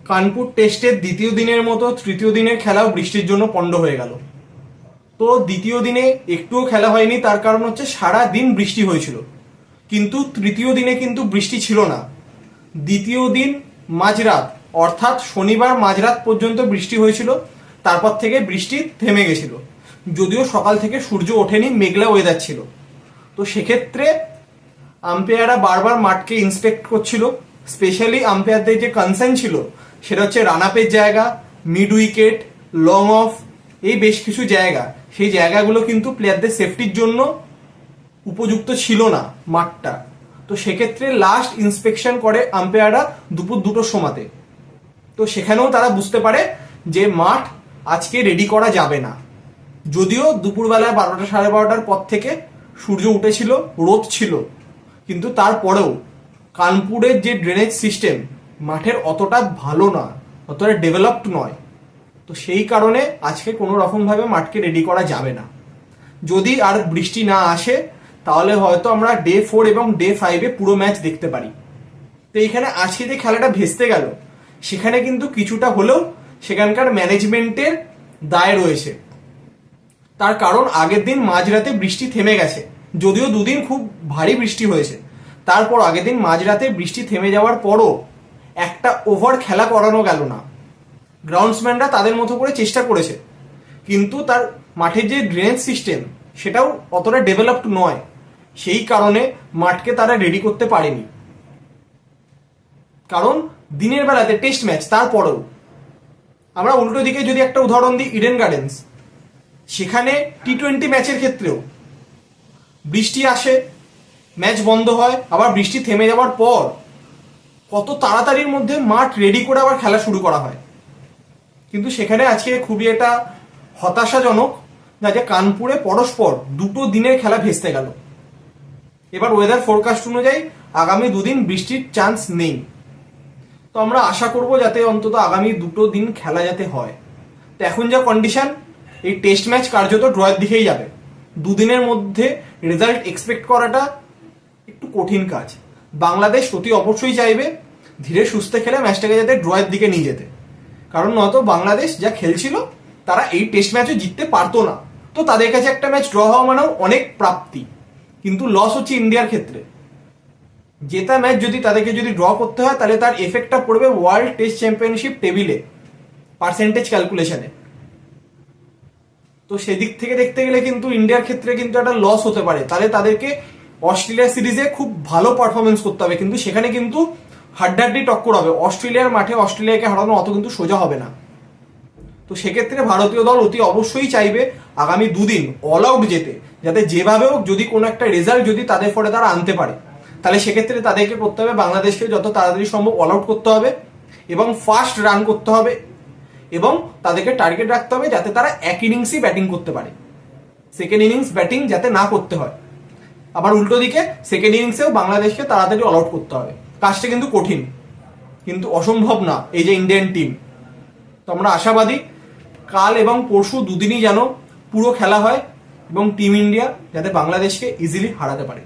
কানপুর টেস্টের দ্বিতীয় দিনের মতো তৃতীয় দিনের খেলাও বৃষ্টির জন্য পণ্ড হয়ে গেল। তো দ্বিতীয় দিনে একটুও খেলা হয়নি, তার কারণ হচ্ছে সারা দিন বৃষ্টি হয়েছিল। কিন্তু তৃতীয় দিনে কিন্তু বৃষ্টি ছিল না। দ্বিতীয় দিন মাঝরাত অর্থাৎ শনিবার মাঝরাত পর্যন্ত বৃষ্টি হয়েছিল, তারপর থেকে বৃষ্টি থেমে গেছিল। যদিও সকাল থেকে সূর্য ওঠেনি, মেঘলা ওয়েদার ছিল। তো সেক্ষেত্রে আম্পায়াররা বারবার মাঠকে ইন্সপেক্ট করছিল। স্পেশালি আম্পায়ারদের যে কনসার্ন ছিল সেটা হচ্ছে রান আপের জায়গা, মিড উইকেট, লং অফ, এই বেশ কিছু জায়গা, সেই জায়গাগুলো কিন্তু প্লেয়ারদের সেফটির জন্য উপযুক্ত ছিল না মাঠটা। তো সেক্ষেত্রে লাস্ট ইন্সপেকশন করে আম্পায়াররা দুপুর 2টোর সময়তে। তো সেখানেও তারা বুঝতে পারে যে মাঠ আজকে রেডি করা যাবে না। যদিও দুপুরবেলায় 12টা 12:30টার পর থেকে সূর্য উঠেছিল, রোদ ছিল, কিন্তু তারপরেও কানপুরের যে ড্রেনেজ সিস্টেম মাঠের অতটা ভালো না, অতটা ডেভেলপড নয়। তো সেই কারণে আজকে কোনো রকমভাবে মাঠকে রেডি করা যাবে না। যদি আর বৃষ্টি না আসে তাহলে হয়তো আমরা ডে 4 এবং ডে 5-এ পুরো ম্যাচ দেখতে পারি। তো এইখানে আজকে যে খেলাটা ভেস্তে গেল সেখানে কিন্তু কিছুটা হলেও সেখানকার ম্যানেজমেন্টের দায় রয়েছে। তার কারণ আগের দিন মাঝরাতে বৃষ্টি থেমে গেছে, যদিও দুদিন খুব ভারী বৃষ্টি হয়েছে। তারপর আগের দিন মাঝরাতে বৃষ্টি থেমে যাওয়ার পরও একটা ওভার খেলা করানো গেল না। গ্রাউন্ডসম্যানরা তাদের মতো করে চেষ্টা করেছে, কিন্তু তার মাঠের যে ড্রেনেজ সিস্টেম সেটাও অতটা ডেভেলপড নয়। সেই কারণে মাঠকে তারা রেডি করতে পারেনি। কারণ দিনের বেলাতে টেস্ট ম্যাচ, তারপরেও আমরা উল্টো দিকে যদি একটা উদাহরণ দিই, ইডেন গার্ডেন্স, সেখানে টি-20 ম্যাচের ক্ষেত্রেও বৃষ্টি আসে, ম্যাচ বন্ধ হয়, আবার বৃষ্টি থেমে যাওয়ার পর কত তাড়াতাড়ির মধ্যে মাঠ রেডি করে আবার খেলা শুরু করা হয়। কিন্তু সেখানে আজকে খুবই একটা হতাশাজনক যে কানপুরে পরস্পর 2টো দিনের খেলা ভেস্তে গেল। এবার ওয়েদার ফোরকাস্ট অনুযায়ী আগামী 2 দিন বৃষ্টির চান্স নেই। তো আমরা আশা করব যাতে অন্তত আগামী 2টো দিন খেলা যাতে হয়। তো এখন যা কন্ডিশন, এই টেস্ট ম্যাচ কার্যত ড্রয়ের দিকেই যাবে। 2 দিনের মধ্যে রেজাল্ট এক্সপেক্ট করাটা একটু কঠিন কাজ। বাংলাদেশ অতি অবশ্যই চাইবে ধীরে সুস্থে খেলে ম্যাচটাকে যাতে ড্রয়ের দিকে নিয়ে যেতে, কারণ নয়তো বাংলাদেশ যা খেলছিল তারা এই টেস্ট ম্যাচও জিততে পারতো না। তো তাদের কাছে একটা ম্যাচ ড্র হওয়া মানেও অনেক প্রাপ্তি, কিন্তু লস হচ্ছে ইন্ডিয়ার ক্ষেত্রে। জেতা ম্যাচ যদি তাদেরকে যদি ড্র করতে হয় তাহলে তার এফেক্টটা পড়বে ওয়ার্ল্ড টেস্ট চ্যাম্পিয়নশিপ টেবিলে, পার্সেন্টেজ ক্যালকুলেশনে। তো সেদিক থেকে দেখতে গেলে কিন্তু ইন্ডিয়ার ক্ষেত্রে কিন্তু একটা লস হতে পারে। তাহলে তাদেরকে অস্ট্রেলিয়া সিরিজে খুব ভালো পারফরমেন্স করতে হবে, কিন্তু সেখানে কিন্তু হাড্ডাহাড্ডি টক্কর হবে। অস্ট্রেলিয়ার মাঠে অস্ট্রেলিয়াকে হারানো অত কিন্তু সোজা হবে না। তো সেক্ষেত্রে ভারতীয় দল অতি অবশ্যই চাইবে আগামী 2 দিন অল আউট যেতে, যাতে যেভাবেও যদি কোনো একটা রেজাল্ট যদি তাদের ফলে তারা আনতে পারে, তাহলে সেক্ষেত্রে তাদেরকে করতে হবে বাংলাদেশকে যত তাড়াতাড়ি সম্ভব অল আউট করতে হবে এবং ফাস্ট রান করতে হবে, এবং তাদেরকে টার্গেট রাখতে হবে যাতে তারা এক ইনিংসই ব্যাটিং করতে পারে, সেকেন্ড ইনিংস ব্যাটিং যাতে না করতে হয়। আবার উল্টো দিকে সেকেন্ড ইনিংসেও বাংলাদেশকে তাড়াতাড়ি অল আউট করতে হবে। কাজটা কিন্তু কঠিন, কিন্তু অসম্ভব না এই যে ইন্ডিয়ান টিম। তো আমরা আশাবাদী কাল এবং পরশু 2 দিনই যেন পুরো খেলা হয় এবং টিম ইন্ডিয়া যাতে বাংলাদেশকে ইজিলি হারাতে পারে।